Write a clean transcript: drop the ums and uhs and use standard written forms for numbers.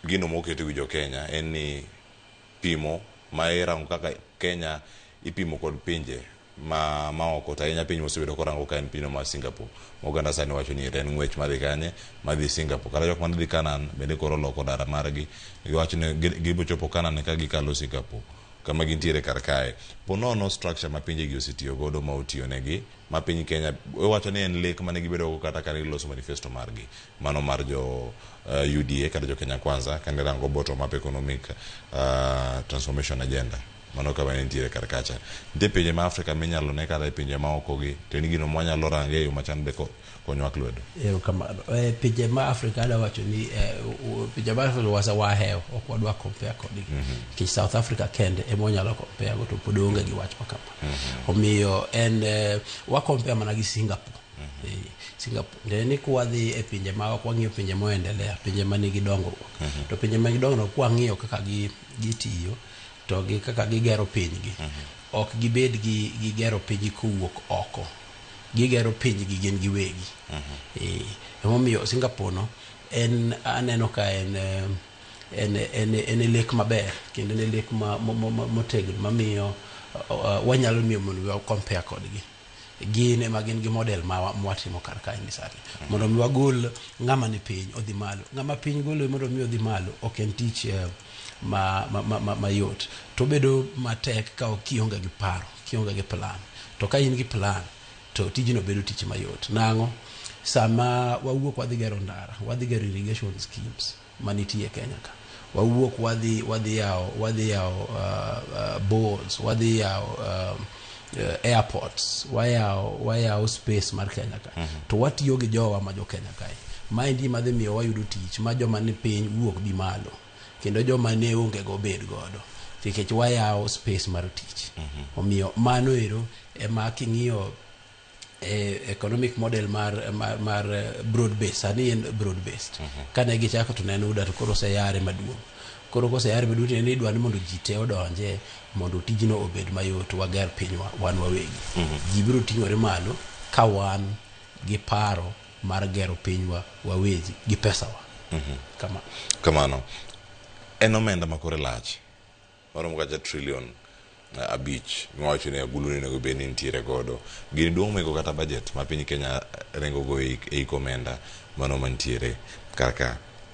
gino moketo wi jo Kenya en ni pimo ma irango kaka Kenya ipimo kod pinje ma oko ta nya piny mosebedo korango ka en pino ma Singapore. Oganda sani wacho ni en ngwech madhi kanye madhi Singapore. Kata jok man dhi Canaan bende koro loko dara margi. Giwacho ni gibo chopo Canaan ka gikalo Singapore kama gintiere kar kae. Ponono structure ma pinje gi osetiyo godo ma otiyo negi ma piny Kenya wacho ni en lek mane gibedo go kata kan giloso manifesto margi mano mar jo UDA kata jo Kenya Kwanza kan rango bottom up economic transformation agenda mano ka nitiere kar kacha. Ntie pinje ma Afrika minyalo ne kata pinje ma oko gi to ni gino mwanyalo range yo machan be konywak lwedo. Kamano pinje ma Afrika da wacho ni pinje ma Afrika wasa waheo ok wadwa compare kodgi ki South Africa kende e monyalo compare go to podonga gi wach makama. Omiyo en wa compare mana gi Singapore. Singapore ni kwadhi e pinje ma ok wang'iyo pinje moendelea pinje ma nigi dongruok to pinje ma nigi dongruok kwang'iyo kaka gitiyo to gi kaka gigero pinygi ok gibed gi gero piny kuwuok oko gigero pinygi gin giwegi emomiyo Singapore no en aneno ka en lek maber kendo en lek motegno mamiyo wanyalo miyo mondo wa compare kodgi gin ema gin gi model ma mwatimo kar kae ni sani mondo mi wagol ng'ama ni piny odhi malo ng'ama piny golo mondo mi odhi malo ok en tich ma yot to bedo matek ka okionga gi paro kionga gi plan to ka in gi plan to tijino bedo tich mayot nango sama wawuok wadhi gero ndara wadhi gero irrigation schemes manitie Kenya ka wawuok wadhi yao boards wadhi yao airports wayao space mar Kenya ka to watiyo gi jowa ma jo Kenya ka maendi madhi miyo wayudo tich ma joma ni piny wuok bi malo kendo joma ne onge go bed godo tikech wayao space mar tich omiyo mano ero ema king'iyo economic model mar broad based ani en broad based kane gichako to neno uda to koro se yare maduong koro kose yare maduong ni dwani mondo jite odonje mondo tijino obed mayot wager pinywa wan wawegi jibiro ting'ore malo ka wan gi paro mar gero pinywa wawegi gi pesawa kamano en omenda makore lach oromo ka trillion abich mwacho ne agulu ne go beni ntiere godo gini duong mego kata budget ma piny Kenya rengo go e komenda mano mantiere kaka